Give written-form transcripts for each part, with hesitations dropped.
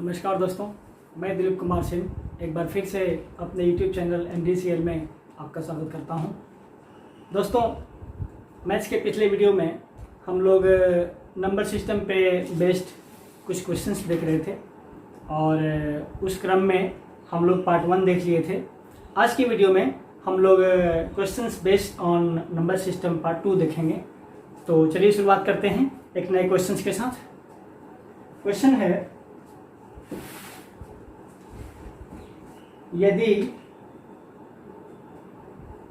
नमस्कार दोस्तों, मैं दिलीप कुमार सिंह एक बार फिर से अपने YouTube चैनल NDCL में आपका स्वागत करता हूं। दोस्तों, मैथ्स के पिछले वीडियो में हम लोग नंबर सिस्टम पे बेस्ड कुछ क्वेश्चंस देख रहे थे और उस क्रम में हम लोग पार्ट 1 देख लिए थे। आज की वीडियो में हम लोग questions based on number system part 2 देखेंगे। तो चलिए शुरुआत करते हैं एक नए क्वेश्चंस के साथ। क्वेश्चन है, यदि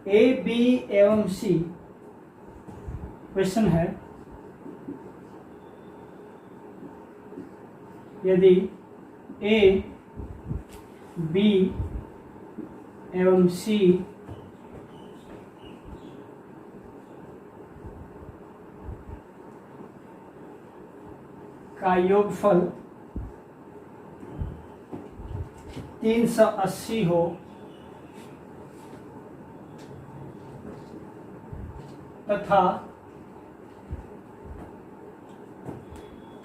ए, बी एवं सी, क्वेश्चन है यदि ए, बी एवं सी का योगफल 380 हो तथा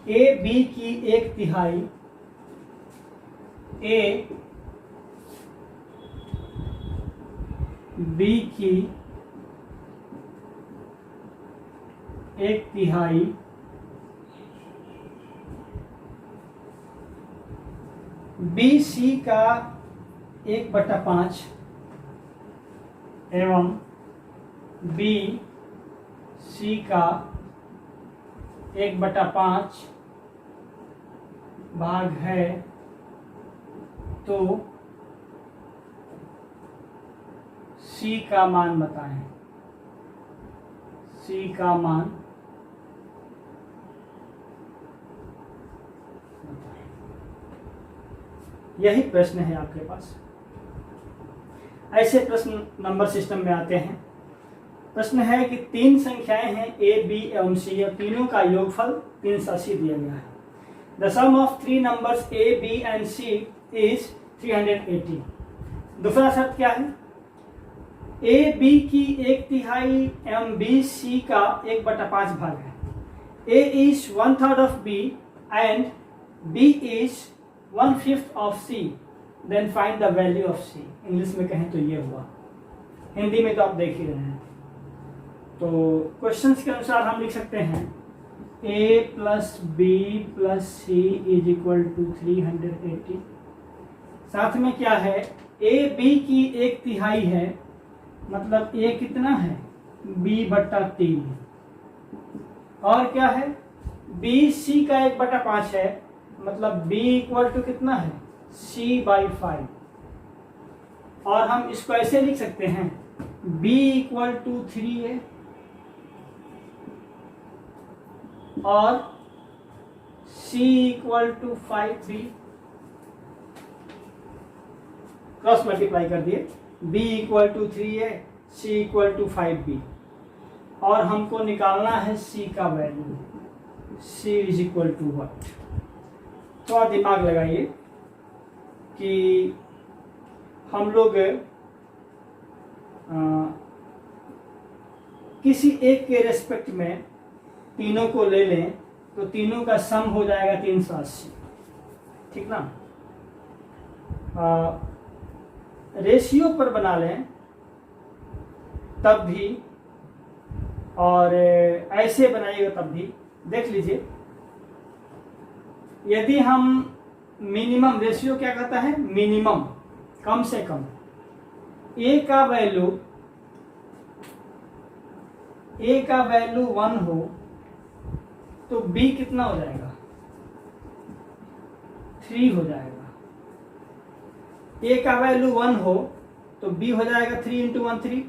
ए बी की 1/3, ए बी की 1/3, बी सी का 1/5 एवं बी सी का 1/5 भाग है, तो सी का मान बताएं। सी का मान यही प्रश्न है आपके पास। ऐसे प्रश्न नंबर सिस्टम में आते हैं। प्रश्न है कि 3 संख्याएं हैं ए, बी एवं सी और तीनों का योगफल 380 दिया गया है। The sum of 3 numbers A, B and C is 380। दूसरा शर्त क्या है? ए बी की 1/3 एवं बी सी का 1/5 भाग है। A is 1/3 of B and B is 1/5 of C, then find the value of C। English में कहें तो ये हुआ, हिंदी में तो आप देख ही रहे हैं। तो क्वेश्चंस के अनुसार हम लिख सकते हैं A plus B plus C is equal to 380। साथ में क्या है, ए बी की 1/3 है, मतलब A कितना है, B/3। और क्या है, बी सी का 1/5 है, मतलब B इक्वल टू कितना है, C/5। और हम इसको ऐसे लिख सकते हैं, B इक्वल टू 3A और C equal to 5B। Cross multiply कर दिए, B equal to 3A, C equal to 5B। और हमको निकालना है C का value. C is equal to what? थोड़ा दिमाग लगाइए कि हम लोग किसी एक के रेस्पेक्ट में तीनों को ले लें तो तीनों का सम हो जाएगा 380, ठीक ना। रेशियो पर बना लें तब भी और ऐसे बनाइएगा तब भी। देख लीजिए, यदि हम मिनिमम, रेशियो क्या कहता है, मिनिमम, कम से कम, ए का वैल्यू 1 हो तो बी कितना हो जाएगा, 3 हो जाएगा। ए का वैल्यू 1 हो तो बी हो जाएगा 3 × 1 3।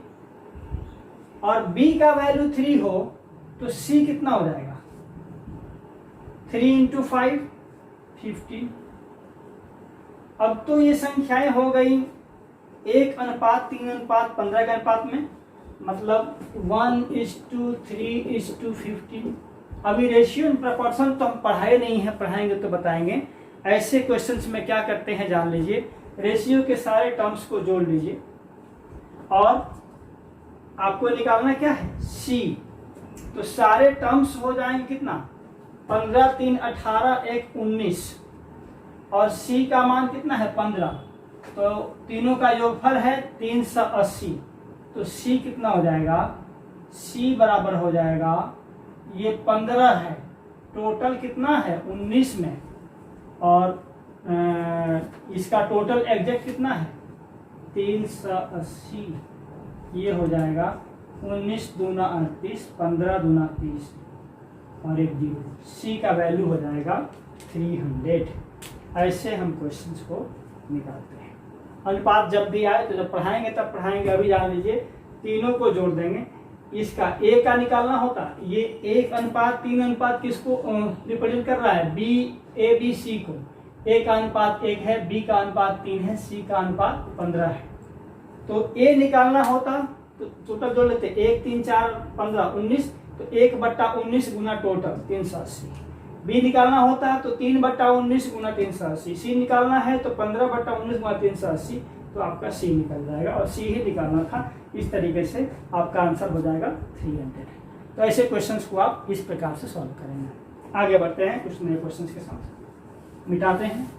और बी का वैल्यू 3 हो तो सी कितना हो जाएगा, 3 × 5 15। अब तो ये संख्याएं हो गई 1:3:15 के अनुपात में, मतलब 1:3:15। अभी रेशियो इन प्रपोर्शन तो हम पढ़ाए नहीं है, पढ़ाएंगे तो बताएंगे। ऐसे क्वेश्चंस में क्या करते हैं जान लीजिए, रेशियो के सारे टर्म्स को जोड़ लीजिए और आपको निकालना क्या है, सी। तो सारे टर्म्स हो जाएंगे कितना, 15 3 18 1 19 और c का मान कितना है 15, तो तीनों का योगफल है 380। तो c कितना हो जाएगा, c बराबर हो जाएगा, ये 15 है, टोटल कितना है 19 में, और इसका टोटल एग्जैक्ट कितना है 380। ये हो जाएगा 19 दूना 38, 15 दूना 30 और एक 0। सी का वैल्यू हो जाएगा 300। ऐसे हम क्वेश्चंस को निकालते हैं। अनुपात जब भी आए तो जब पढ़ाएंगे तब पढ़ाएंगे, अभी जान लीजिए तीनों को जोड़ देंगे। इसका ए का निकालना होता, ये 1:3 किसको रिप्रेजेंट कर रहा है, बी ए बी सी को। ए का अनुपात 1 है, बी का अनुपात 3 है, सी का अनुपात 15 है। तो ए निकालना होता तो टोटल जोड़ लेते, 1 3 4 15 19, तो 1/19 गुना टोटल 380। बी निकालना होता तो 3/19 गुना 380। सी निकालना है तो 15/19 गुना 380, तो आपका सी निकल जाएगा, और सी ही निकालना था। इस तरीके से आपका आंसर हो जाएगा 300। तो ऐसे क्वेश्चंस को आप इस प्रकार से सॉल्व करेंगे। आगे बढ़ते हैं कुछ नए क्वेश्चंस के साथ, मिटाते हैं।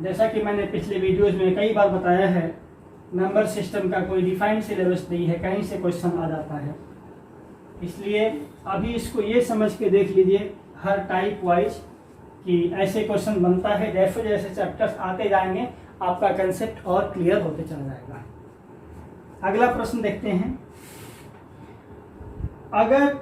जैसा कि मैंने पिछले वीडियोज में कई बार बताया है, नंबर सिस्टम का कोई डिफाइंड सिलेबस नहीं है, कहीं से क्वेश्चन आ जाता है। इसलिए अभी इसको ये समझ के देख लीजिए हर टाइप वाइज कि ऐसे क्वेश्चन बनता है। जैसे जैसे चैप्टर्स आते जाएंगे आपका कंसेप्ट और क्लियर होते चला जाएगा। अगला प्रश्न देखते हैं। अगर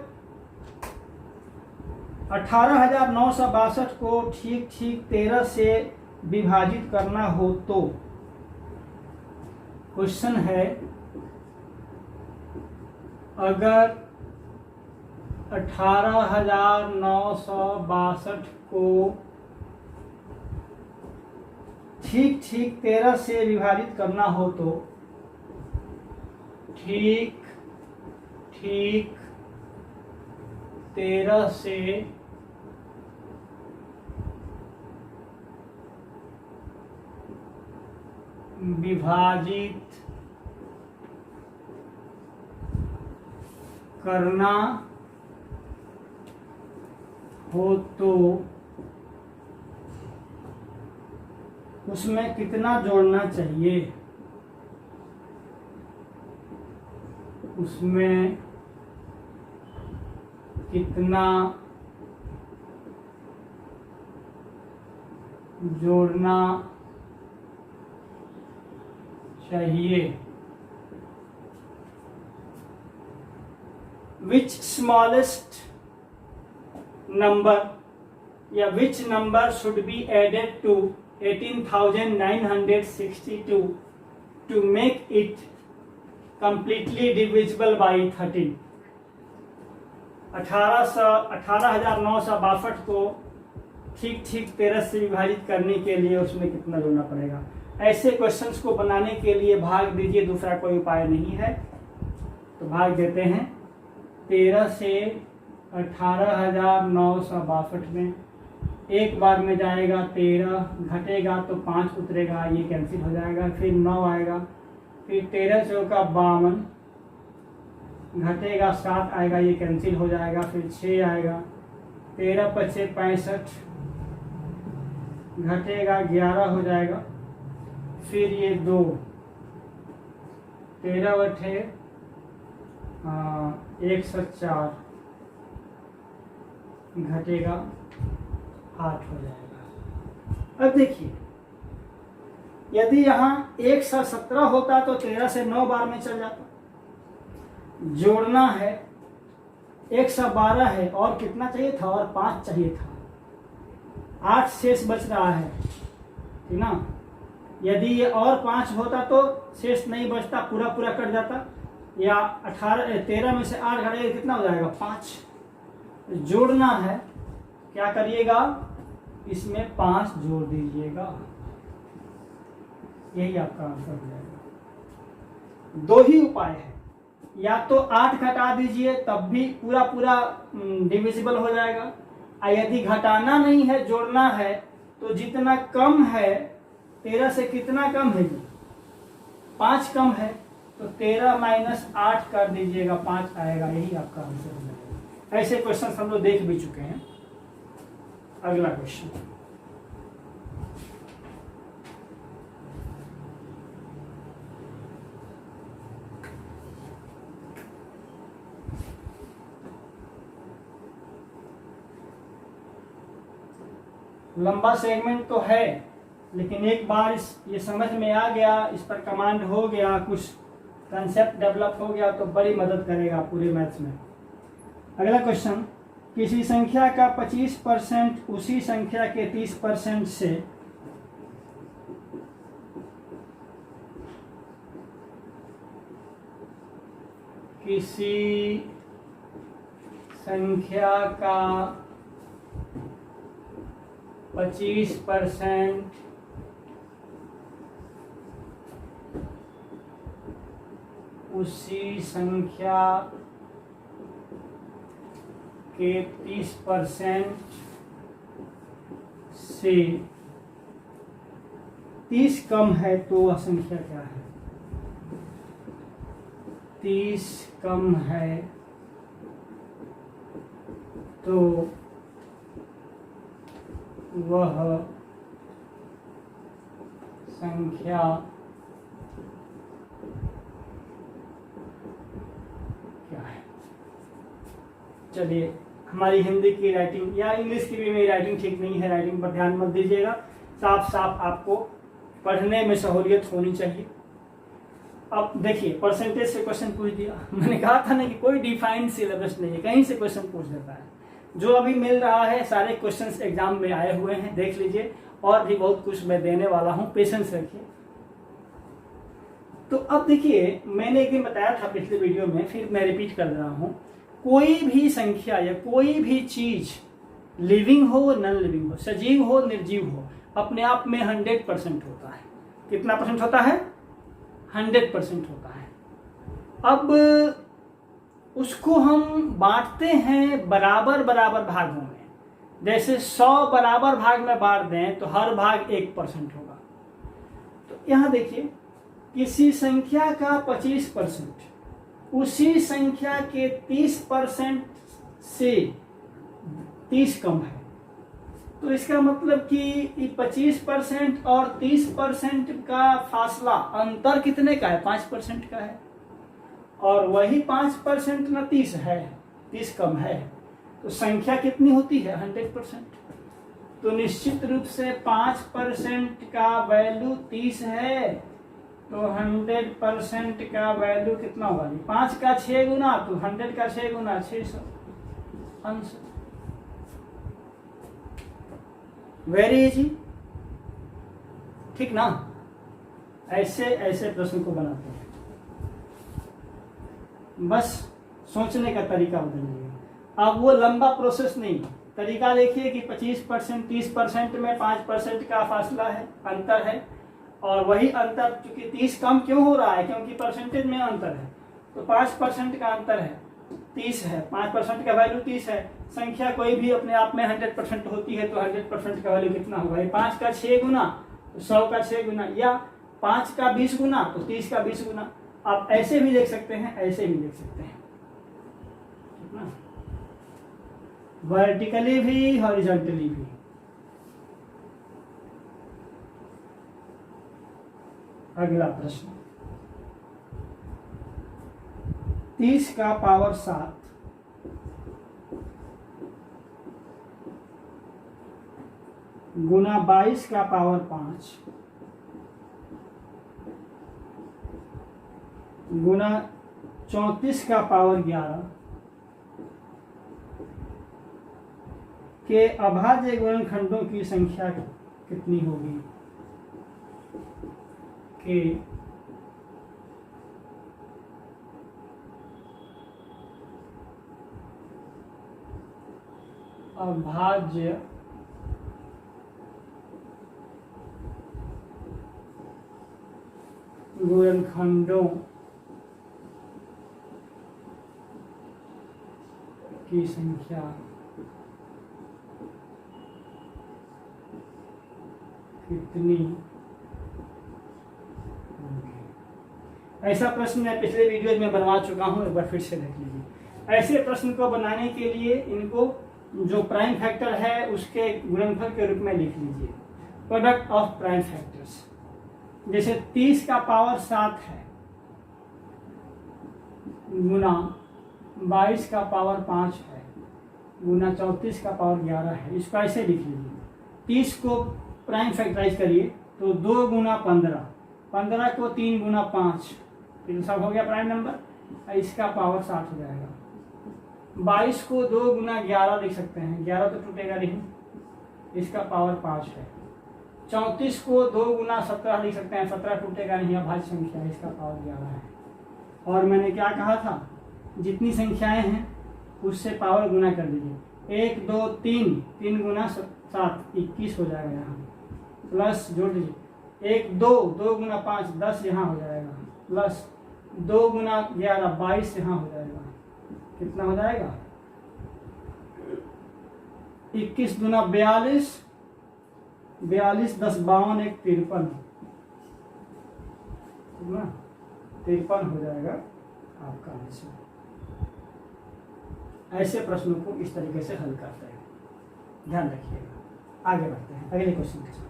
18,962 को ठीक ठीक 13 से विभाजित करना हो तो, क्वेश्चन है अगर 18,962 को ठीक ठीक 13 से विभाजित करना हो तो, ठीक ठीक 13 से विभाजित करना हो तो उसमें कितना जोड़ना चाहिए, उसमें कितना जोड़ना चाहिए। Which smallest number या which number should be added to 18,962 to make it completely divisible by 13? 18,962 को ठीक ठीक 13 से विभाजित करने के लिए उसमें कितना जोड़ना पड़ेगा। ऐसे क्वेश्चंस को बनाने के लिए भाग दीजिए, दूसरा कोई उपाय नहीं है। तो भाग देते हैं 13 से 18,962 में, एक बार में जाएगा 13, घटेगा तो 5 उतरेगा, ये कैंसिल हो जाएगा, फिर 9 आएगा, फिर 13 चौका 52, घटेगा 7 आएगा, ये कैंसिल हो जाएगा, फिर 6 आएगा, 13 पचे 65, घटेगा 11 हो जाएगा, फिर ये 2, 13 बटे 104, घटेगा 8 हो जाएगा। अब देखिए, यदि यहाँ 117 होता तो 13 से 9 बार में चल जाता। जोड़ना है 112 है, और कितना चाहिए था, और 5 चाहिए था, 8 शेष बच रहा है, ठीक ना। यदि ये और 5 होता तो शेष नहीं बचता, पूरा पूरा कट जाता, या 13 में से 8 घटेगा कितना हो जाएगा 5। जोड़ना है, क्या करिएगा, इसमें 5 जोड़ दीजिएगा, यही आपका आंसर हो जाएगा। 2 ही उपाय है, या तो 8 घटा दीजिए तब भी पूरा पूरा डिविजिबल हो जाएगा, और यदि घटाना नहीं है जोड़ना है तो जितना कम है 13 से कितना कम है, 5 कम है, तो 13 माइनस 8 कर दीजिएगा, 5 आएगा, यही आपका आंसर हो जाएगा। ऐसे क्वेश्चन हम लोग देख भी चुके हैं। अगला क्वेश्चन, लंबा सेगमेंट तो है, लेकिन एक बार ये समझ में आ गया, इस पर कमांड हो गया, कुछ कंसेप्ट डेवलप हो गया, तो बड़ी मदद करेगा पूरे मैथ्स में। अगला क्वेश्चन, किसी संख्या का 25% उसी संख्या के 30% से किसी संख्या का 25% उसी संख्या के 30% से 30 कम है तो वह संख्या क्या है? 30 कम है तो वह संख्या क्या है? चलिए, हमारी हिंदी की राइटिंग या इंग्लिश की भी मेरी राइटिंग ठीक नहीं है, राइटिंग पर ध्यान मत दीजिएगा। साफ साफ आपको पढ़ने में सहूलियत होनी चाहिए। अब देखिए, परसेंटेज से क्वेश्चन पूछ दिया, मैंने कहा था ना कि कोई डिफाइंड सिलेबस नहीं है, कहीं से क्वेश्चन पूछ देता है। जो अभी मिल रहा है सारे क्वेश्चंस एग्जाम में आए हुए हैं, देख लीजिए, और भी बहुत कुछ मैं देने वाला हूं, पेशेंस रखिए। तो अब देखिए, मैंने एक दिन बताया था पिछले वीडियो में, फिर मैं रिपीट कर रहा हूं, कोई भी संख्या या कोई भी चीज लिविंग हो नॉन लिविंग हो, सजीव हो निर्जीव हो, अपने आप में 100% होता है। कितना परसेंट होता है? 100% होता है। अब उसको हम बांटते हैं बराबर बराबर भागों में। जैसे 100 बराबर भाग में बांट दें तो हर भाग 1% होगा। तो यहां देखिए, किसी संख्या का 25% उसी संख्या के 30% से 30 कम है, तो इसका मतलब कि 25% और 30% का फासला, अंतर कितने का है? 5% का है। और वही 5% ना 30 है, 30 कम है, तो संख्या कितनी होती है? 100%। तो निश्चित रूप से 5% का वैल्यू 30 है, तो 100% का वैल्यू कितना होगा? 5 का 6 गुना, तो 100 का 6 गुना 600 आंसर। वेरी इजी, ठीक ना? ऐसे ऐसे प्रश्न को बनाते हैं, बस सोचने का तरीका बदलिएगा। अब वो लंबा प्रोसेस नहीं, तरीका देखिए कि 25% 30% में 5% का फासला है, अंतर है, और वही अंतर चूंकि 30 कम क्यों हो रहा है? क्योंकि परसेंटेज में अंतर है, तो 5% का अंतर है, 30 है, 5% का वैल्यू 30 है। संख्या कोई भी अपने आप में 100% होती है, तो 100% का वैल्यू कितना होगा? 5 का 6 गुना तो 100 का 6 गुना, या 5 का 20 गुना तो 30 का 20 गुना। आप ऐसे भी लिख सकते हैं, ऐसे भी लिख सकते हैं, वर्टिकली भी हॉरिजॉन्टली भी। अगला प्रश्न, 30 का पावर 7 गुना 22 का पावर 5 गुना 34 का पावर 11 के अभाज्य गुणनखंडों की संख्या कितनी होगी? के अभाज्य गुणनखंडों की संख्या कितनी होगी? ऐसा प्रश्न मैं पिछले वीडियो में बनवा चुका हूँ, एक बार फिर से देख लीजिए। ऐसे प्रश्न को बनाने के लिए इनको जो प्राइम फैक्टर है उसके गुणनफल के रूप में लिख लीजिए, प्रोडक्ट ऑफ प्राइम फैक्टर्स। जैसे 30 का पावर 7 है गुना 22 का पावर 5 है गुना 34 का पावर 11 है, इसको ऐसे लिख लीजिए। 30 को प्राइम फैक्टराइज करिए तो 2 गुना 15, 15 को 3 गुना 5, फिर सब हो गया प्राइम नंबर, इसका पावर 7 हो जाएगा। 22 को 2 गुना 11 लिख सकते हैं, 11 तो टूटेगा नहीं, इसका पावर 5 है। 34 को 2 गुना 17 लिख सकते हैं, 17 टूटेगा नहीं, अभाज्य संख्या, इसका पावर 11 है। और मैंने क्या कहा था, जितनी संख्याएं हैं उससे पावर गुना कर दीजिए। 1 2 3, 3 गुना 7 21 हो जाएगा यहाँ, प्लस जोड़ दीजिए 1 2, 2 गुना 5 10 यहाँ हो जाएगा, प्लस 2 गुना 11 22 यहाँ हो जाएगा, कितना हो जाएगा 21 गुना 42, 42 10 52 1 53, 53 हो जाएगा आपका आंसर। ऐसे प्रश्नों को इस तरीके से हल करते हैं, ध्यान रखिएगा। आगे बढ़ते हैं अगले क्वेश्चन के साथ।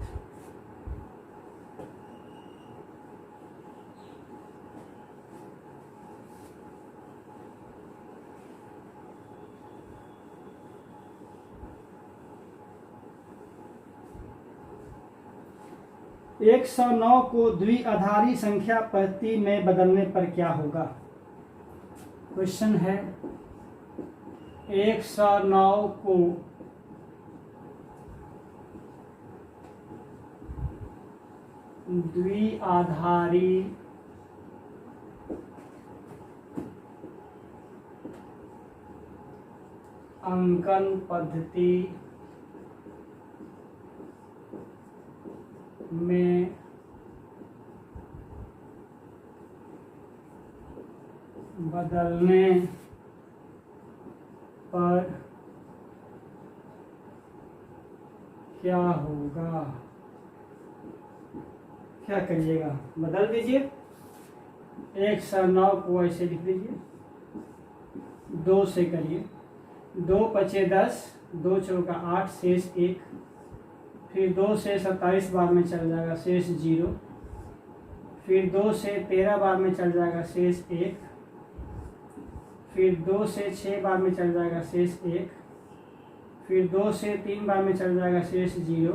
एक 109 को द्विआधारी संख्या पद्धति में बदलने पर क्या होगा। क्वेश्चन है 109 को द्विआधारी अंकन पद्धति में बदलने पर क्या होगा। क्या करिएगा, बदल दीजिए। 109 को ऐसे लिख दीजिए, 2 से करिए, 2 पचे 10, 2 चौका 8, शेष 1, फिर 2 से 27 बार में चल जाएगा, शेष 0, फिर 2 से 13 बार में चल जाएगा, शेष 1, फिर 2 से 6 बार में चल जाएगा, शेष 1, फिर 2 से 3 बार में चल जाएगा, शेष 0,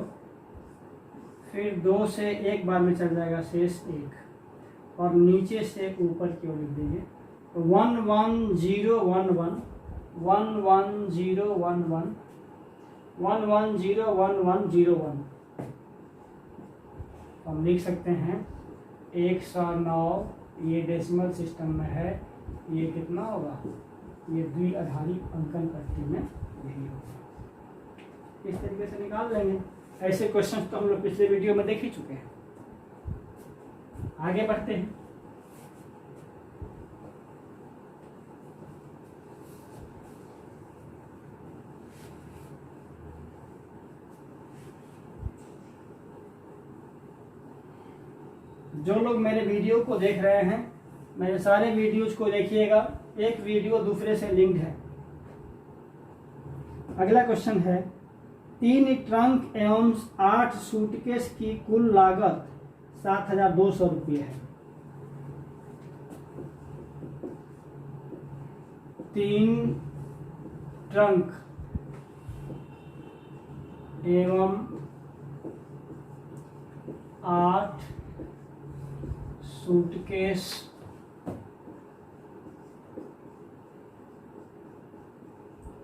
फिर 2 से 1 बार में चल जाएगा, शेष 1, और नीचे से ऊपर की ओर लिख देंगे 11011, 11011, 1101101। हम लिख सकते हैं 109, ये डेसिमल सिस्टम में है, ये कितना होगा, ये द्विआधारी अंकन पद्धति में यही होगा। इस तरीके से निकाल लेंगे। ऐसे क्वेश्चन तो हम लोग पिछले वीडियो में देख ही चुके हैं। आगे बढ़ते हैं। जो लोग मेरे वीडियो को देख रहे हैं, मेरे सारे वीडियोज को देखिएगा, एक वीडियो दूसरे से लिंक्ड है। अगला क्वेश्चन है 3 ट्रंक एवं 8 सूटकेस की कुल लागत 7,200 रुपये है। 3 ट्रंक एवं 8 सूटकेस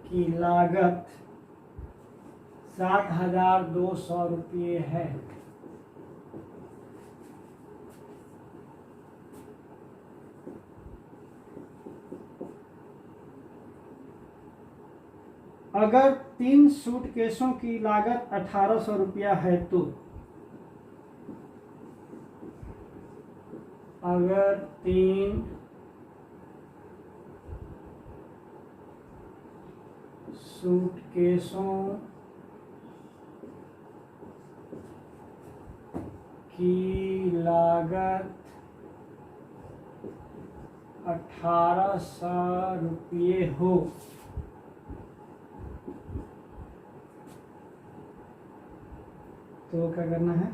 की लागत 7,200 रुपये है। अगर 3 सूटकेसों की लागत 1,800 रुपया है तो अगर 3 सूटकेसों की लागत 1800 रुपये हो तो क्या करना है,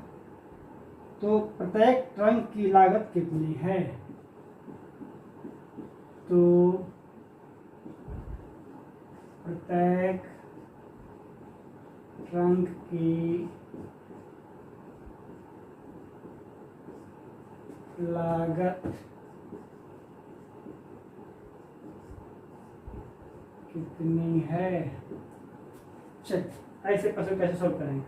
तो प्रत्येक ट्रंक की लागत कितनी है, तो प्रत्येक ट्रंक की लागत कितनी है। चल ऐसे प्रश्न कैसे सॉल्व करेंगे।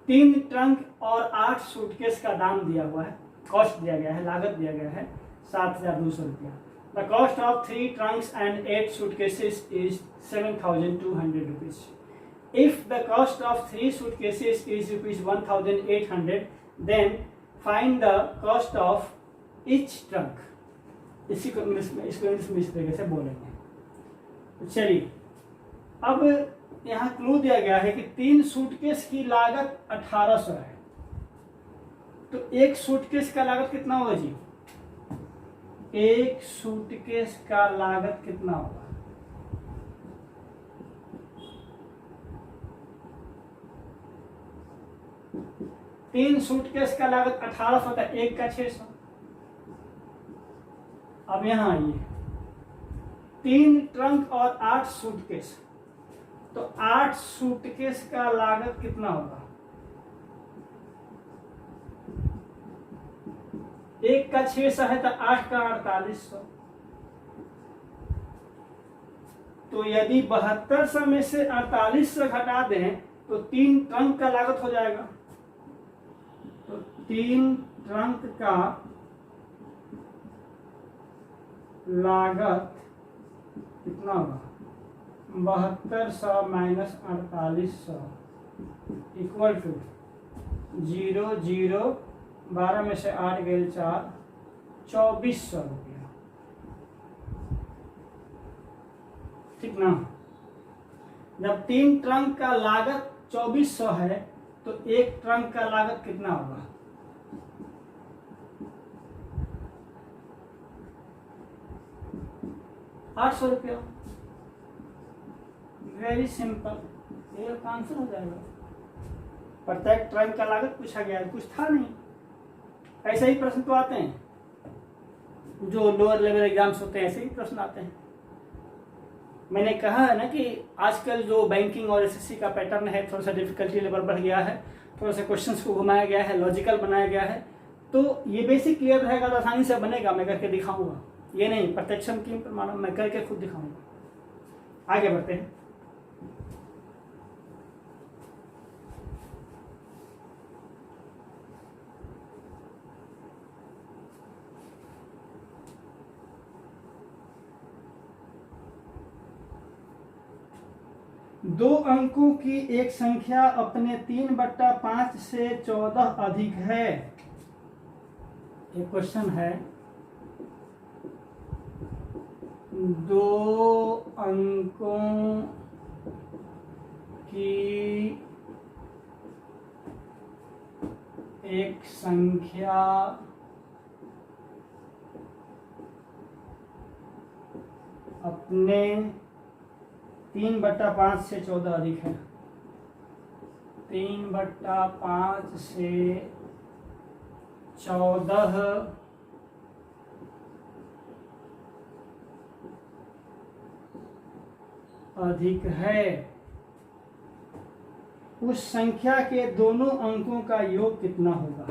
3 ट्रंक और 8 सूटकेस का दाम दिया हुआ है, कॉस्ट दिया गया है, लागत दिया गया है 7200 रुपया। The cost of 3 Trunks and 8 suitcases is 7200 rupees. If the cost of 3 suitcases is rupees 1800, then find the cost of each trunk. इसको इंग्लिश में इस तरीके से बोलेंगे। तो चलिए, अब यहाँ क्लू दिया गया है कि 3 सूटकेस की लागत 1800 है, तो एक सूटकेस का लागत कितना होगा जी, एक सूटकेस का लागत कितना होगा, तीन सूटकेस का लागत 1800 होता है, एक का 600। अब यहां आइए, 3 ट्रंक और 8 सूटकेस, तो 8 सूटकेस का लागत कितना होगा, एक का 600 है तो 8 का 4800। तो यदि 7200 में से 4800 घटा दें तो 3 ट्रंक का लागत हो जाएगा। तो 3 ट्रंक का लागत कितना होगा, 7200 माइनस 4800 इक्वल टू 0 0 12 में से 8 गए 4, 2400 रुपया। ठीक ना। जब 3 ट्रंक का लागत 2400 है तो एक ट्रंक का लागत कितना होगा, 800 रुपया। वेरी सिंपल, ये आंसर हो जाएगा। प्रत्येक ट्रंक का लागत पूछा गया है, कुछ था नहीं। ऐसे ही प्रश्न तो आते हैं जो लोअर लेवल एग्जाम्स होते हैं, ऐसे ही प्रश्न आते हैं। मैंने कहा है ना कि आजकल जो बैंकिंग और एसएससी का पैटर्न है, थोड़ा सा डिफिकल्टी लेवल बढ़ गया है, थोड़ा सा क्वेश्चंस को घुमाया गया है, लॉजिकल बनाया गया है। तो ये बेसिक क्लियर रहेगा तो आसानी से बनेगा। मैं करके दिखाऊंगा, ये नहीं प्रत्यक्षम की प्रमाणम, मैं करके खुद दिखाऊंगा। आगे बढ़ते हैं। दो अंकों की एक संख्या अपने 3/5 से 14 अधिक है। एक क्वेश्चन है, दो अंकों की एक संख्या अपने 3/5 से 14 अधिक है। 3/5 से 14 अधिक है। उस संख्या के दोनों अंकों का योग कितना होगा।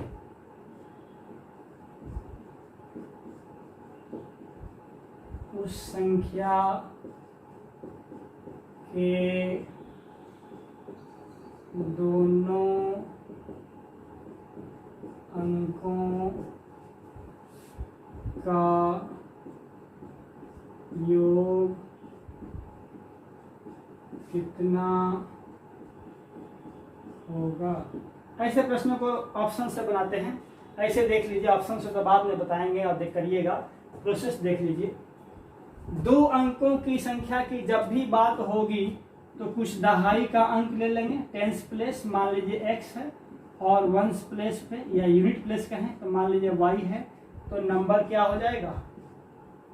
उस संख्या के दोनों अंकों का योग कितना होगा। ऐसे प्रश्नों को ऑप्शन से बनाते हैं। ऐसे देख लीजिए, ऑप्शन से तो बाद में बताएंगे और देख करिएगा, प्रोसेस देख लीजिए। दो अंकों की संख्या की जब भी बात होगी तो कुछ दहाई का अंक ले लेंगे। टेंस प्लेस मान लीजिए x है और वंस प्लेस पे या यूनिट प्लेस का है तो मान लीजिए y है। तो नंबर क्या हो जाएगा,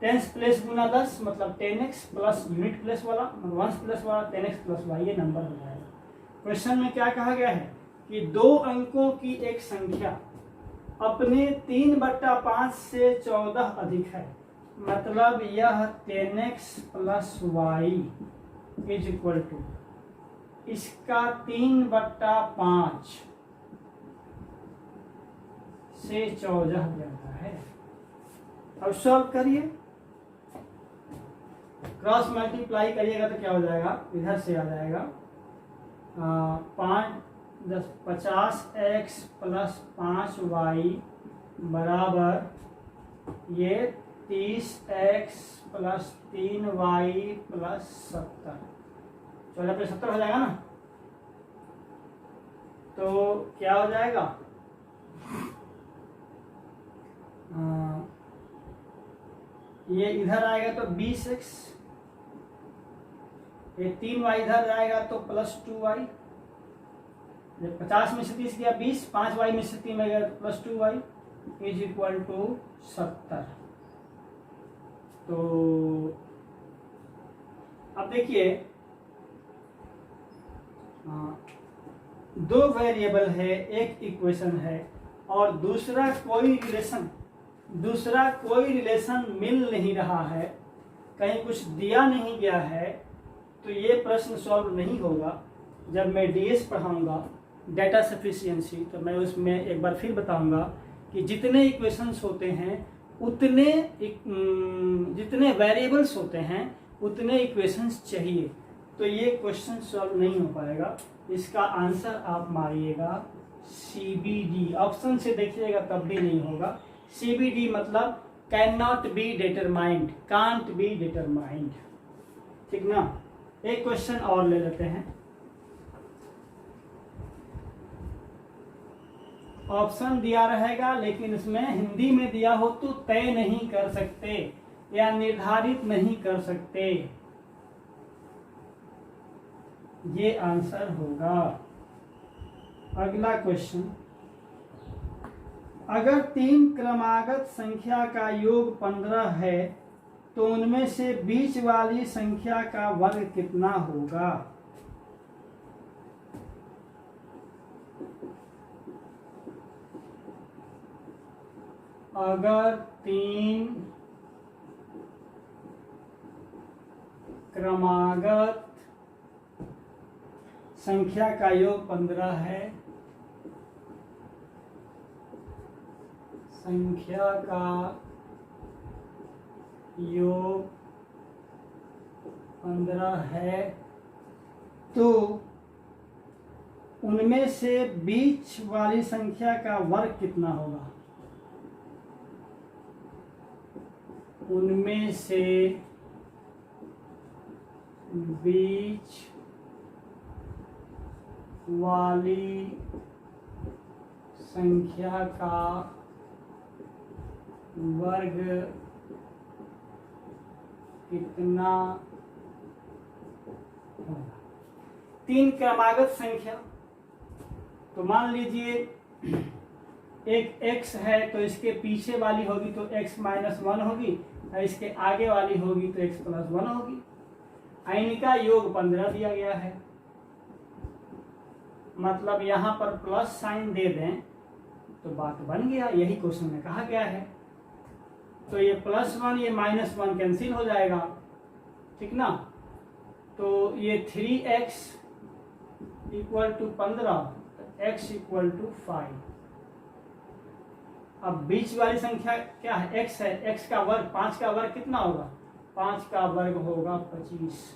टेंस प्लेस गुना 10 मतलब 10x प्लस यूनिट प्लेस वाला वंश प्लेस वाला 10x प्लस वाई ये नंबर हो जाएगा। क्वेश्चन में क्या कहा गया है कि 2 अंकों की एक संख्या अपने 3/5 से 14 अधिक है, मतलब यह 10x plus Y is equal to इसका 3/5 से 14 ज्यादा है। अब सॉल्व करिए, क्रॉस मल्टीप्लाई करिएगा तो क्या हो जाएगा, इधर से आ जाएगा 50x प्लस 5y बराबर ये 30x प्लस 3y प्लस 70, 14 पे 70 हो जाएगा ना, तो क्या हो जाएगा ये इधर आएगा तो 20x, ये 3y इधर जाएगा तो प्लस 2y, 50 में से 30 गया 20, 5y में से 3 गया plus 2y is equal to 70। तो अब देखिए 2 वेरिएबल है, एक इक्वेशन है और दूसरा कोई रिलेशन मिल नहीं रहा है, कहीं कुछ दिया नहीं गया है, तो ये प्रश्न सॉल्व नहीं होगा। जब मैं डीएस पढ़ाऊंगा डाटा सफिशिएंसी तो मैं उसमें एक बार फिर बताऊंगा कि जितने इक्वेशंस होते हैं उतने जितने वेरिएबल्स होते हैं उतने इक्वेशंस चाहिए, तो ये क्वेश्चन सॉल्व नहीं हो पाएगा। इसका आंसर आप मारिएगा CBD, ऑप्शन से देखिएगा तब भी नहीं होगा। CBD मतलब can not be determined, can't be determined, ठीक ना। एक क्वेश्चन और ले लेते हैं, ऑप्शन दिया रहेगा लेकिन इसमें हिंदी में दिया हो तो तय नहीं कर सकते या निर्धारित नहीं कर सकते, ये आंसर होगा। अगला क्वेश्चन, अगर 3 क्रमागत संख्या का योग 15 है तो उनमें से बीच वाली संख्या का वर्ग कितना होगा। अगर 3 क्रमागत संख्या का योग 15 है, संख्या का योग 15 है तो उनमें से बीच वाली संख्या का वर्ग कितना होगा। उनमें से बीच वाली संख्या का वर्ग कितना होगा। 3 क्रमागत संख्या, तो मान लीजिए एक x है तो इसके पीछे वाली होगी तो x माइनस 1 होगी और इसके आगे वाली होगी तो x प्लस 1 होगी। इनका योग 15 दिया गया है, मतलब यहाँ पर प्लस साइन दे दें तो बात बन गया, यही क्वेश्चन में कहा गया है। तो ये +1 ये -1 कैंसिल हो जाएगा, ठीक ना। तो ये 3x equal to 15, x equal to 5। अब बीच वाली संख्या क्या है, x है, x का वर्ग 5 का वर्ग कितना होगा, 5 का वर्ग होगा 25,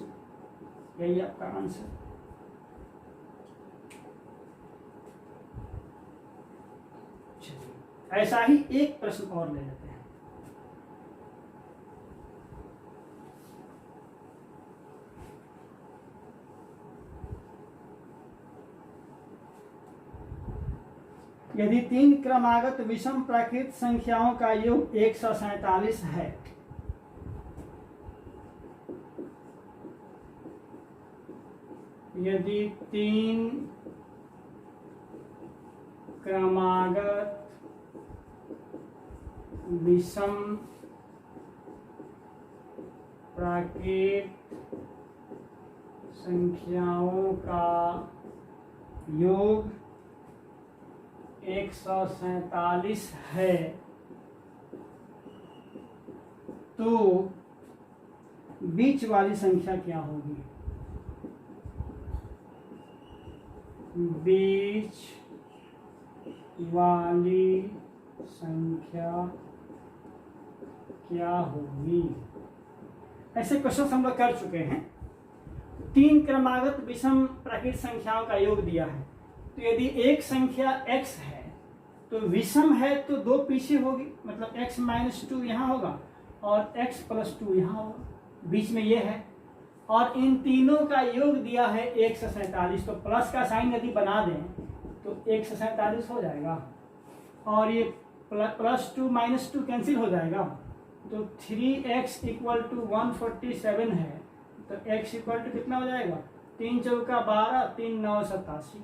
यही आपका आंसर। ऐसा ही एक प्रश्न और ले लेते हैं। यदि 3 क्रमागत विषम प्राकृत संख्याओं का योग 147 है यदि 3 क्रमागत विषम ब्रैकेट संख्याओं का योग 147 है तो बीच वाली संख्या क्या होगी? बीच वाली संख्या क्या होगी? ऐसे क्वेश्चन हम लोग कर चुके हैं। 3 क्रमागत विषम प्राकृत संख्याओं का योग दिया है, तो यदि एक संख्या x है तो विषम है तो 2 पीछे होगी, मतलब x - 2 यहाँ होगा और x + 2 यहाँ होगा, बीच में ये है। और इन तीनों का योग दिया है 147, तो प्लस का साइन यदि बना दें तो 147 हो जाएगा और ये +2 - 2 कैंसिल हो जाएगा, तो 3x = 147 है, तो x = कितना हो जाएगा? 3 चौका 12, 3 9 87,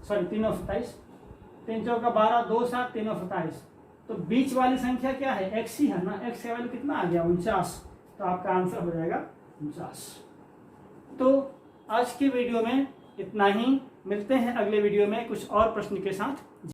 सॉरी 3 9 27, 3 चौका 12, 2 7, 3 9 27। तो बीच वाली संख्या क्या है? x ही है ना, x का वैल्यू कितना आ गया? 49, तो आपका आंसर हो जाएगा 49। तो आज की वीडियो में इतना ही, मिलते हैं अगले वीडियो में कुछ और प्रश्न के साथ।